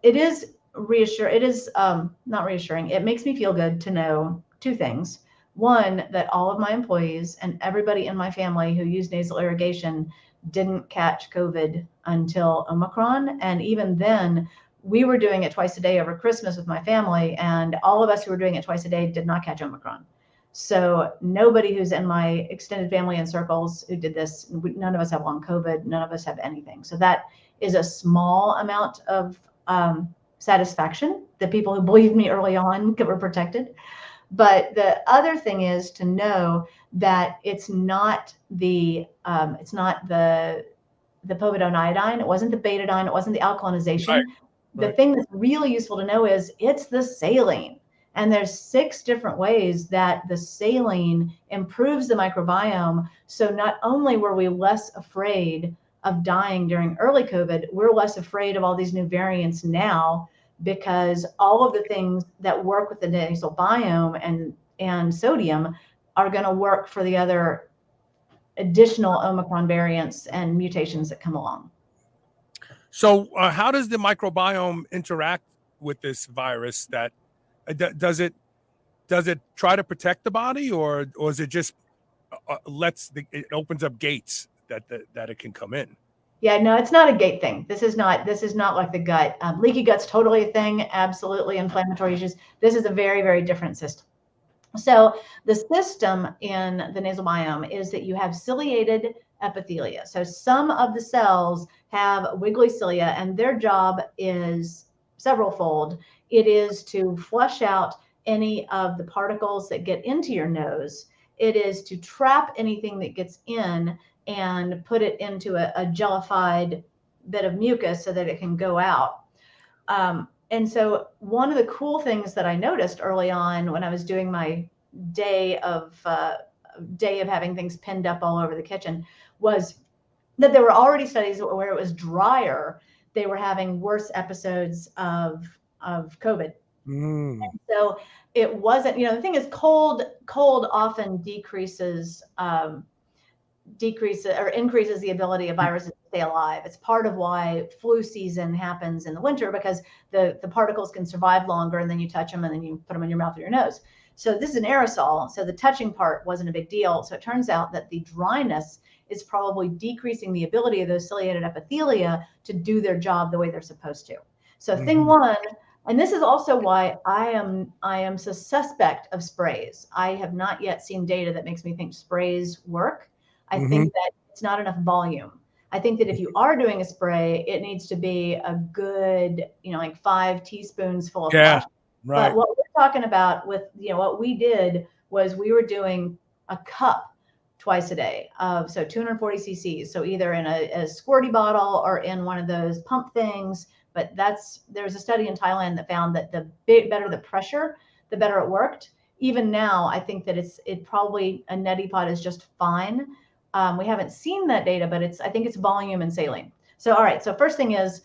It is reassuring. It is not reassuring. It makes me feel good to know two things. One, that all of my employees and everybody in my family who used nasal irrigation didn't catch COVID until Omicron. And even then, we were doing it twice a day over Christmas with my family, and all of us who were doing it twice a day did not catch Omicron. So nobody who's in my extended family and circles who did this, none of us have long COVID, none of us have anything. So that is a small amount of satisfaction. The people who believed me early on were protected. But the other thing is to know that it's not the povidone iodine, it wasn't the betadine, it wasn't the alkalinization. Right. The Right. thing that's really useful to know is it's the saline. And there's 6 different ways that the saline improves the microbiome. So not only were we less afraid of dying during early COVID, we're less afraid of all these new variants now, because all of the things that work with the nasal biome and sodium are going to work for the other additional Omicron variants and mutations that come along. So how does the microbiome interact with this virus? That does it try to protect the body, or is it just it opens up gates that it can come in? Yeah, no, it's not a gate thing. This is not like the gut. Leaky gut's totally a thing. Absolutely inflammatory issues. This is a very, very different system. So the system in the nasal biome is that you have ciliated epithelia. So some of the cells have wiggly cilia, and their job is several-fold. It is to flush out any of the particles that get into your nose. It is to trap anything that gets in and put it into a jellified bit of mucus so that it can go out. And so one of the cool things that I noticed early on when I was doing my day of having things pinned up all over the kitchen was that there were already studies where it was drier, they were having worse episodes of COVID. And so it wasn't, the thing is cold often increases the ability of viruses to stay alive. It's part of why flu season happens in the winter, because the particles can survive longer, and then you touch them and then you put them in your mouth or your nose. So this is an aerosol. So the touching part wasn't a big deal. So it turns out that the dryness is probably decreasing the ability of those ciliated epithelia to do their job the way they're supposed to. So thing one, and this is also why I am suspect of sprays. I have not yet seen data that makes me think sprays work. I think that it's not enough volume. I think that if you are doing a spray, it needs to be a good, like 5 teaspoons full of flush. Right. But what we're talking about with, what we did was we were doing a cup twice a day of, so 240 cc's. So either in a squirty bottle or in one of those pump things. But there's a study in Thailand that found that the better the pressure, the better it worked. Even now, I think that it probably a neti pot is just fine. We haven't seen that data, but I think it's volume and saline. So, all right. So first thing is,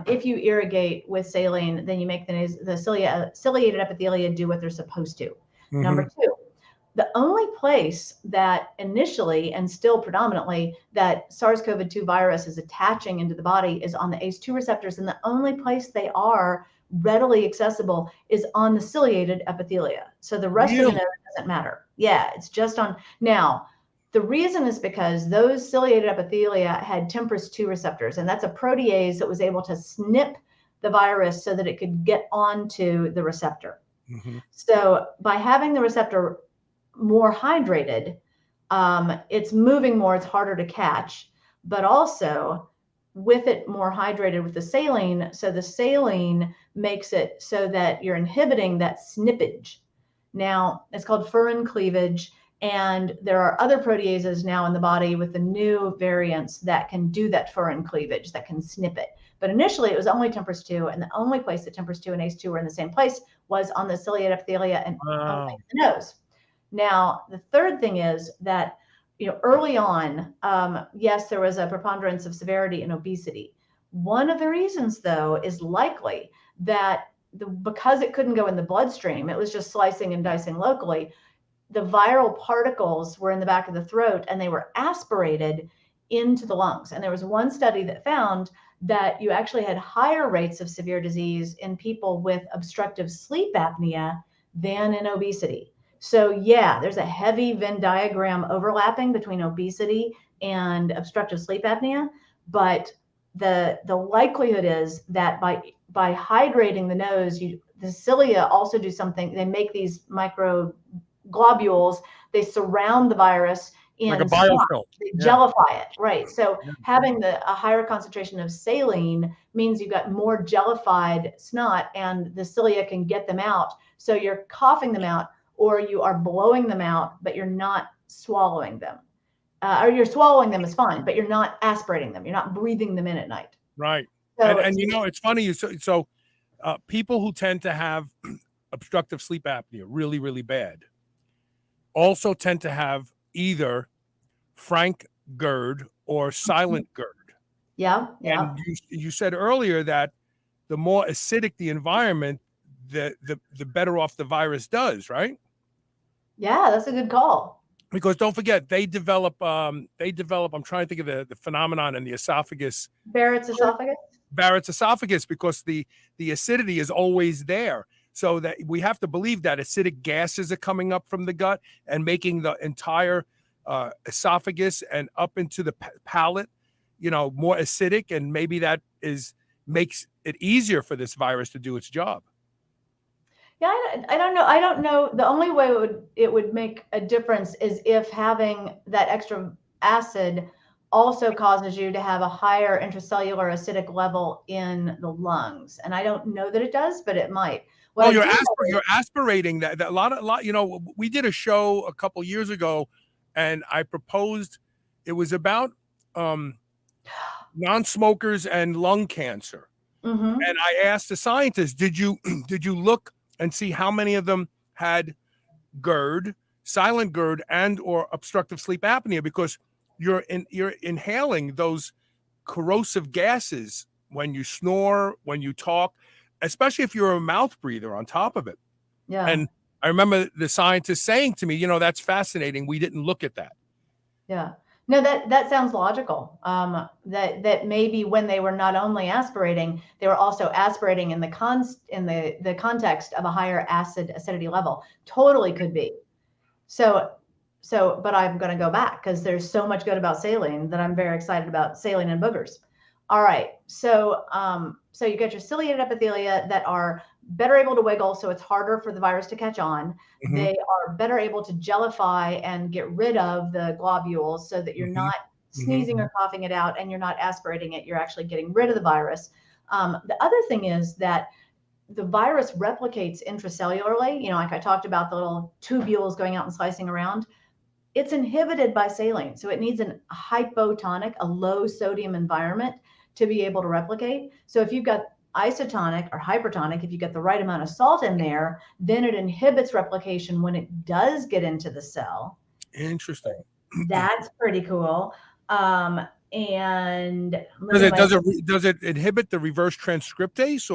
if you irrigate with saline, then you make the ciliated epithelia do what they're supposed to. Number 2, the only place that initially and still predominantly that SARS-CoV-2 virus is attaching into the body is on the ACE2 receptors. And the only place they are readily accessible is on the ciliated epithelia. So the rest of the nose doesn't matter. Yeah, it's just on. Now, the reason is because those ciliated epithelia had TMPRSS2 receptors, and that's a protease that was able to snip the virus so that it could get onto the receptor. So by having the receptor more hydrated, it's moving more, it's harder to catch, but also with it more hydrated with the saline, so the saline makes it so that you're inhibiting that snippage. Now, it's called furin cleavage. And there are other proteases now in the body with the new variants that can do that furin cleavage, that can snip it. But initially, it was only TMPRSS2, and the only place that TMPRSS2 and ACE2 were in the same place was on the ciliated epithelia and on the nose. Now, the third thing is that, early on, yes, there was a preponderance of severity in obesity. One of the reasons, though, is likely that because it couldn't go in the bloodstream, it was just slicing and dicing locally, the viral particles were in the back of the throat and they were aspirated into the lungs. And there was one study that found that you actually had higher rates of severe disease in people with obstructive sleep apnea than in obesity. So yeah, there's a heavy Venn diagram overlapping between obesity and obstructive sleep apnea, but the likelihood is that by hydrating the nose, the cilia also do something. They make these globules, they surround the virus Like a in snot. biofilm. They Yeah. gellify it, right? So Yeah. having a higher concentration of saline means you've got more gellified snot, and the cilia can get them out. So you're coughing them out, or you are blowing them out, but you're not swallowing them. Or you're swallowing them is fine, but you're not aspirating them. You're not breathing them in at night. Right. So And it's funny. So people who tend to have obstructive sleep apnea really, really bad also tend to have either frank GERD or silent GERD. yeah. And you said earlier that the more acidic the environment, the better off the virus does, right? Yeah, that's a good call. Because don't forget, they develop, I'm trying to think of the phenomenon in the esophagus. Barrett's esophagus? Barrett's esophagus, because the acidity is always there. So that we have to believe that acidic gases are coming up from the gut and making the entire esophagus and up into the palate, more acidic. And maybe that makes it easier for this virus to do its job. Yeah, I don't know. I don't know. The only way it would make a difference is if having that extra acid also causes you to have a higher intracellular acidic level in the lungs. And I don't know that it does, but it might. Well, you're aspirating that a lot. We did a show a couple years ago, and I proposed, it was about non-smokers and lung cancer. Mm-hmm. And I asked the scientists, did you look and see how many of them had GERD, silent GERD, and or obstructive sleep apnea? Because you're inhaling those corrosive gases when you snore, when you talk, especially if you're a mouth breather on top of it. Yeah. And I remember the scientist saying to me, that's fascinating. We didn't look at that. Yeah. No, that sounds logical. That maybe when they were not only aspirating, they were also aspirating in the context of a higher acidity level. Totally could be. So, but I'm going to go back because there's so much good about saline that I'm very excited about saline and boogers. All right. So you get your ciliated epithelia that are better able to wiggle, so it's harder for the virus to catch on. Mm-hmm. They are better able to gellify and get rid of the globules so that you're not sneezing or coughing it out, and you're not aspirating it. You're actually getting rid of the virus. The other thing is that the virus replicates intracellularly. Like I talked about the little tubules going out and slicing around. It's inhibited by saline. So it needs a hypotonic, a low sodium environment to be able to replicate. So if you've got isotonic or hypertonic, if you get the right amount of salt in there, then it inhibits replication when it does get into the cell. Interesting. That's pretty cool. And does it inhibit the reverse transcriptase,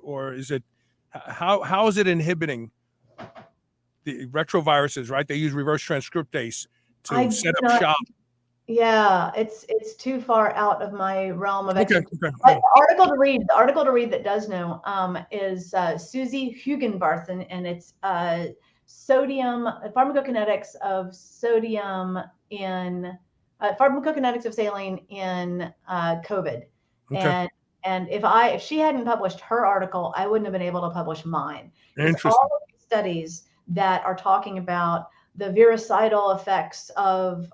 or is it how is it inhibiting the retroviruses? Right, they use reverse transcriptase to set up shop. Yeah, it's too far out of my realm of expertise. Okay. The article to read that does know is Susie Hugenbarthen, and it's sodium pharmacokinetics of sodium in pharmacokinetics of saline in COVID. Okay. And if she hadn't published her article, I wouldn't have been able to publish mine. Interesting. All of these studies that are talking about the virucidal effects of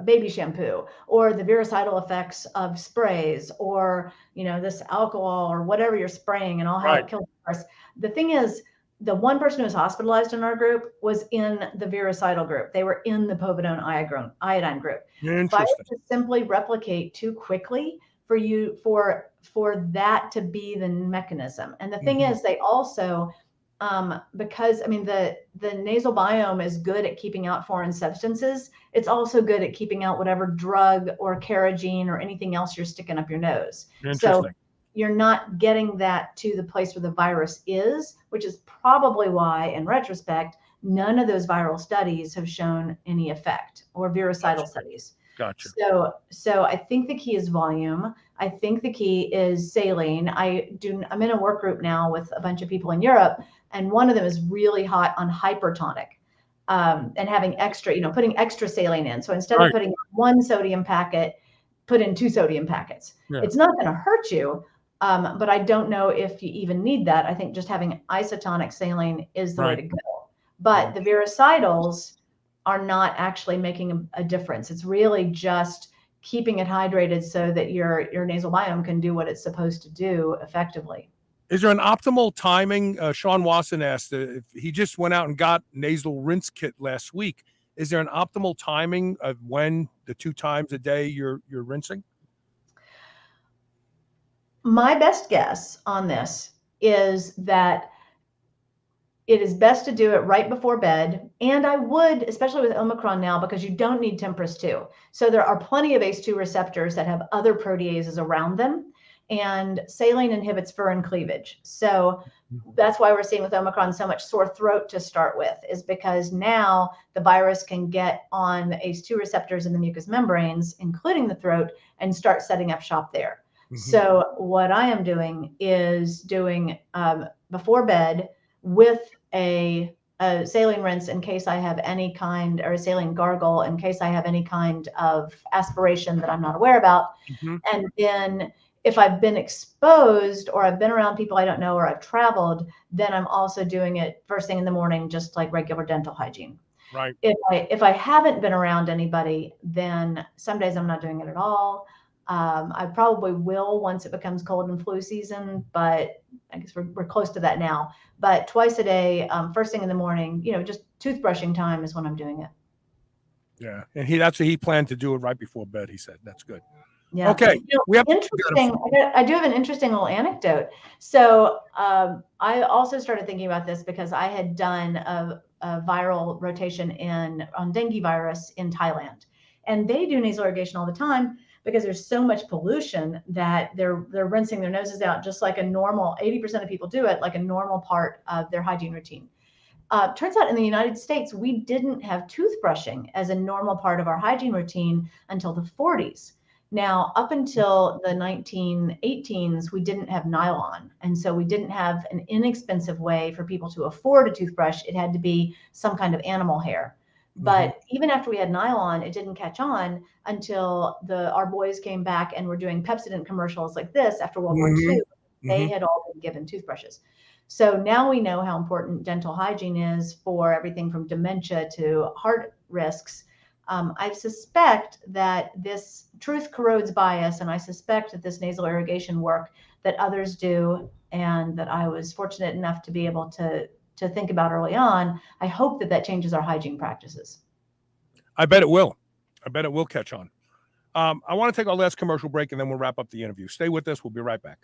baby shampoo, or the virucidal effects of sprays, or this alcohol or whatever you're spraying, and all how it kills the virus. The thing is, the one person who was hospitalized in our group was in the virucidal group. They were in the povidone iodine group. Viruses simply replicate too quickly for that to be the mechanism. And the thing is, they also because the nasal biome is good at keeping out foreign substances. It's also good at keeping out whatever drug or carrageen or anything else you're sticking up your nose. So you're not getting that to the place where the virus is, which is probably why, in retrospect, none of those viral studies have shown any effect, or virucidal studies. Gotcha. So I think the key is volume. I think the key is saline. I'm in a work group now with a bunch of people in Europe, and one of them is really hot on hypertonic, and having extra, putting extra saline in. So instead of putting one sodium packet, put in 2 sodium packets. Yeah. It's not going to hurt you, But I don't know if you even need that. I think just having isotonic saline is the way to go. But the virucidals are not actually making a difference. It's really just keeping it hydrated so that your nasal biome can do what it's supposed to do effectively. Is there an optimal timing? Sean Wasson asked if he just went out and got nasal rinse kit last week. Is there an optimal timing of when the 2 times a day you're rinsing? My best guess on this is that it is best to do it right before bed. And I would, especially with Omicron now, because you don't need TMPRSS2. So there are plenty of ACE2 receptors that have other proteases around them. And saline inhibits furin cleavage. So that's why we're seeing with Omicron so much sore throat to start with, is because now the virus can get on the ACE2 receptors in the mucous membranes, including the throat, and start setting up shop there. So what I am doing is doing before bed with a saline rinse in case I have any kind, or a saline gargle in case I have any kind of aspiration that I'm not aware about. And then if I've been exposed or I've been around people I don't know or I've traveled, then I'm also doing it first thing in the morning, just like regular dental hygiene. Right. If I haven't been around anybody, then some days I'm not doing it at all. I probably will once it becomes cold and flu season, but I guess we're close to that now. But twice a day, first thing in the morning, just toothbrushing time is when I'm doing it. Yeah, and that's what he planned to do it right before bed. He said that's good. Yeah. Okay. We have interesting. I do have an interesting little anecdote. So I also started thinking about this because I had done a viral rotation on dengue virus in Thailand, and they do nasal irrigation all the time because there's so much pollution that they're rinsing their noses out just like a normal. 80% of people do it like a normal part of their hygiene routine. Turns out in the United States, we didn't have toothbrushing as a normal part of our hygiene routine until the 40s. Now, up until the 1918s, we didn't have nylon. And so we didn't have an inexpensive way for people to afford a toothbrush. It had to be some kind of animal hair. But even after we had nylon, it didn't catch on until our boys came back and were doing Pepsodent commercials like this after World War II. They had all been given toothbrushes. So now we know how important dental hygiene is for everything from dementia to heart risks. I suspect that this truth corrodes bias, and I suspect that this nasal irrigation work that others do and that I was fortunate enough to be able to think about early on, I hope that changes our hygiene practices. I bet it will. I bet it will catch on. I want to take our last commercial break, and then we'll wrap up the interview. Stay with us. We'll be right back.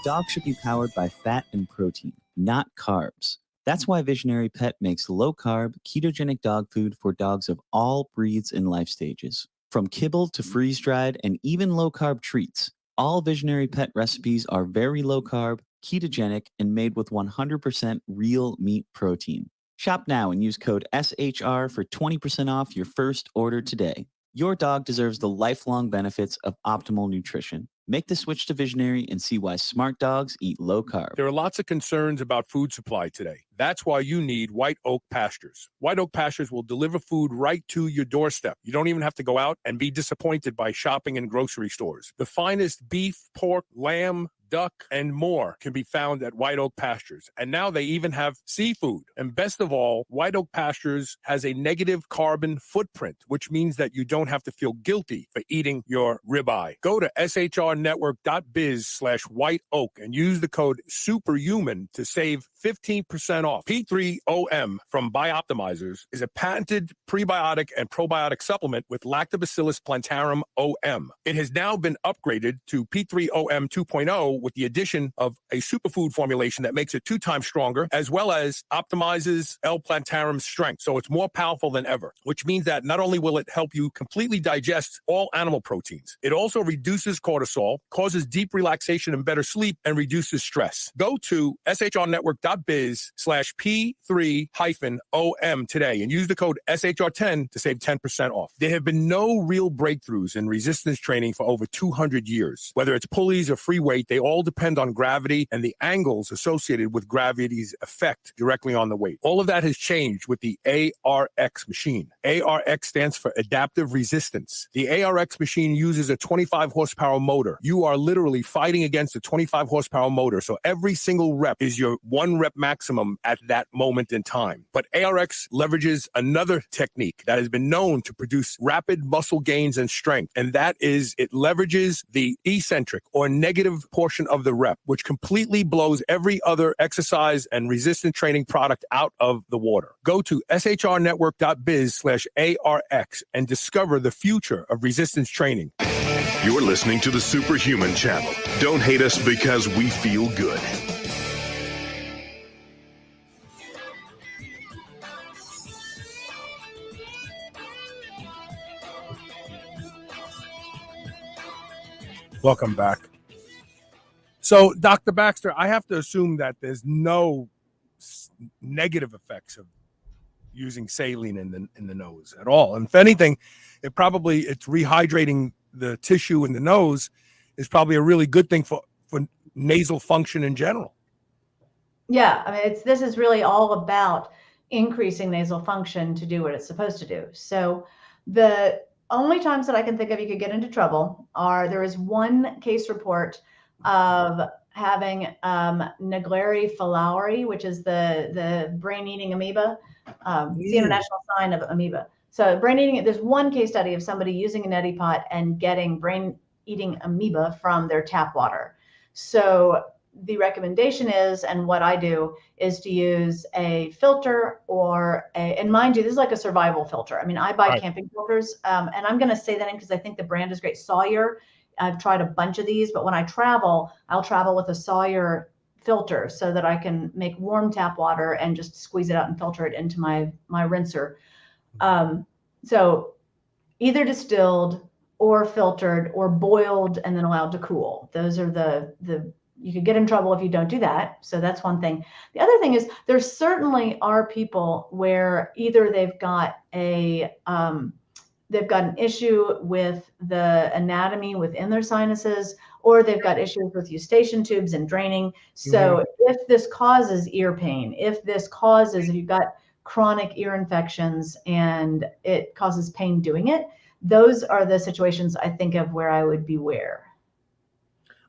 Dogs should be powered by fat and protein, not carbs. That's why Visionary Pet makes low-carb, ketogenic dog food for dogs of all breeds and life stages. From kibble to freeze-dried and even low-carb treats, all Visionary Pet recipes are very low-carb, ketogenic, and made with 100% real meat protein. Shop now and use code SHR for 20% off your first order today. Your dog deserves the lifelong benefits of optimal nutrition. Make the switch to Visionary and see why smart dogs eat low carb. There are lots of concerns about food supply today. That's why you need White Oak Pastures. White Oak Pastures will deliver food right to your doorstep. You don't even have to go out and be disappointed by shopping in grocery stores. The finest beef, pork, lamb, duck, and more can be found at White Oak Pastures. And now they even have seafood. And best of all, White Oak Pastures has a negative carbon footprint, which means that you don't have to feel guilty for eating your ribeye. Go to shrnetwork.biz/White Oak and use the code SUPERHUMAN to save 15% off. P3OM from Bioptimizers is a patented prebiotic and probiotic supplement with Lactobacillus plantarum OM. It has now been upgraded to P3OM 2.0 with the addition of a superfood formulation that makes it 2 times stronger, as well as optimizes L. plantarum's strength. So it's more powerful than ever, which means that not only will it help you completely digest all animal proteins, it also reduces cortisol, causes deep relaxation and better sleep, and reduces stress. Go to shrnetwork.biz/P3-OM today and use the code SHR10 to save 10% off. There have been no real breakthroughs in resistance training for over 200 years. Whether it's pulleys or free weight, they all depend on gravity and the angles associated with gravity's effect directly on the weight. All of that has changed with the ARX machine. ARX stands for adaptive resistance. The ARX machine uses a 25 horsepower motor. You are literally fighting against a 25 horsepower motor, so every single rep is your 1 rep maximum at that moment in time. But ARX leverages another technique that has been known to produce rapid muscle gains and strength, and that is it leverages the eccentric or negative portion of the rep, which completely blows every other exercise and resistance training product out of the water. Go to shrnetwork.biz/ARX and discover the future of resistance training. You're listening to the Superhuman Channel. Don't hate us because we feel good. Welcome back. So, Dr. Baxter, I have to assume that there's no negative effects of using saline in the nose at all. And if anything, it's rehydrating the tissue in the nose is probably a really good thing for nasal function in general. Yeah, I mean, this is really all about increasing nasal function to do what it's supposed to do. So the only times that I can think of you could get into trouble there is one case report of having Naegleria fowleri, which is the brain-eating amoeba, the international sign of amoeba. So brain-eating, there's one case study of somebody using a neti pot and getting brain-eating amoeba from their tap water. So the recommendation is, and what I do, is to use a filter and mind you, this is like a survival filter. I mean, I buy camping filters, and I'm going to say that because I think the brand is great. Sawyer, I've tried a bunch of these, but when I travel, I'll travel with a Sawyer filter so that I can make warm tap water and just squeeze it out and filter it into my rinser. So either distilled or filtered or boiled and then allowed to cool. Those are you could get in trouble if you don't do that. So that's one thing. The other thing is there certainly are people where either they've got an issue with the anatomy within their sinuses, or they've got issues with eustachian tubes and draining. So if this causes ear pain, if you've got chronic ear infections and it causes pain doing it, those are the situations I think of where I would beware.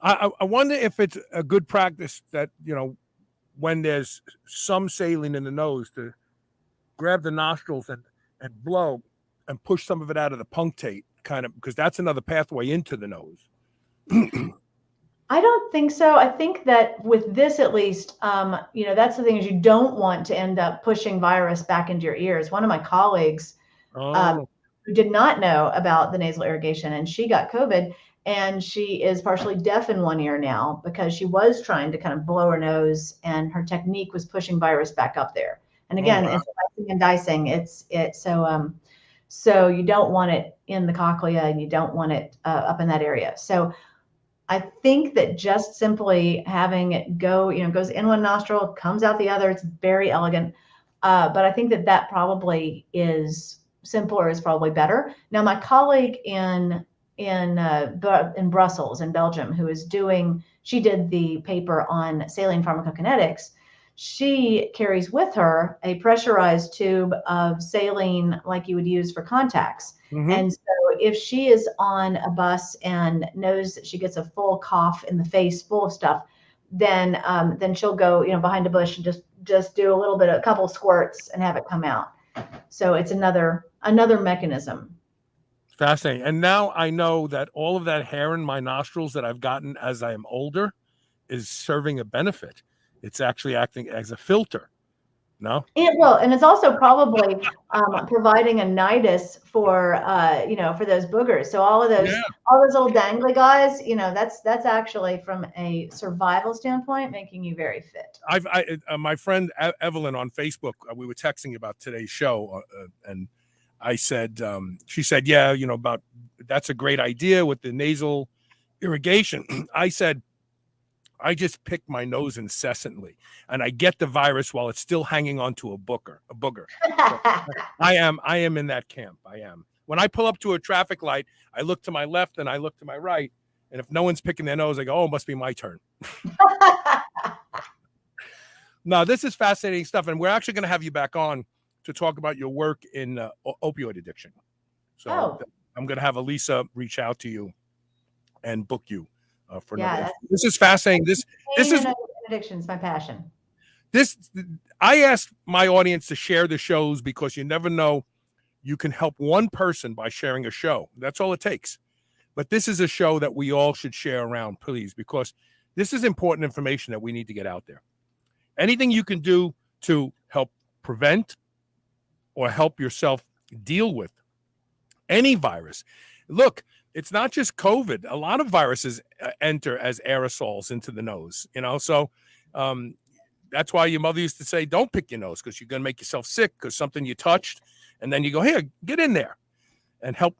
I wonder if it's a good practice that, when there's some saline in the nose, to grab the nostrils and blow and push some of it out of the punctate, kind of, because that's another pathway into the nose. I don't think so. I think that with this, at least, that's the thing, is you don't want to end up pushing virus back into your ears. One of my colleagues who did not know about the nasal irrigation, and she got COVID, and she is partially deaf in one ear now because she was trying to kind of blow her nose, and her technique was pushing virus back up there. And again, it's slicing and dicing. So you don't want it in the cochlea, and you don't want it up in that area. So I think that just simply having it goes in one nostril, comes out the other, it's very elegant. But I think that probably is simpler, is probably better. Now, my colleague in Brussels, in Belgium, she did the paper on saline pharmacokinetics. She carries with her a pressurized tube of saline like you would use for contacts. And so if she is on a bus and knows that she gets a full cough in the face full of stuff, then she'll go, behind a bush and just do a couple squirts and have it come out. So it's another mechanism. Fascinating. And now I know that all of that hair in my nostrils that I've gotten as I am older is serving a benefit. It's actually acting as a filter. No? It will, and it's also probably providing a nidus for for those boogers. So all those little dangly guys, that's actually from a survival standpoint making you very fit. My friend Evelyn on Facebook, we were texting about today's show, and I said, she said, yeah, about that's a great idea with the nasal irrigation. I said, I just pick my nose incessantly, and I get the virus while it's still hanging onto a booger. So I am in that camp. I am. When I pull up to a traffic light, I look to my left and I look to my right, and if no one's picking their nose, I go, "Oh, it must be my turn." Now, this is fascinating stuff, and we're actually going to have you back on to talk about your work in opioid addiction. So I'm going to have Elisa reach out to you and book you. For another. This is fascinating. This is addiction's my passion. I asked my audience to share the shows because you never know. You can help one person by sharing a show. That's all it takes. But this is a show that we all should share around, please, because this is important information that we need to get out there. Anything you can do to help prevent or help yourself deal with any virus. Look, it's not just COVID. A lot of viruses enter as aerosols into the nose, so that's why your mother used to say, don't pick your nose because you're going to make yourself sick because something you touched. And then you go, here, get in there and help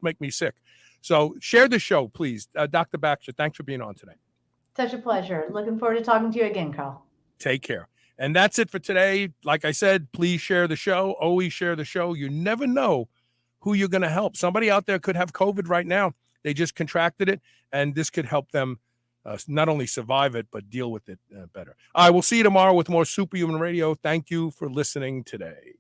make me sick. So share the show, please. Dr. Baxter, thanks for being on today. Such a pleasure. Looking forward to talking to you again, Carl. Take care. And that's it for today. Like I said, please share the show. Always share the show. You never know who you're going to help. Somebody out there could have COVID right now. They just contracted it, and this could help them not only survive it, but deal with it better. I will see you tomorrow with more Superhuman Radio. Thank you for listening today.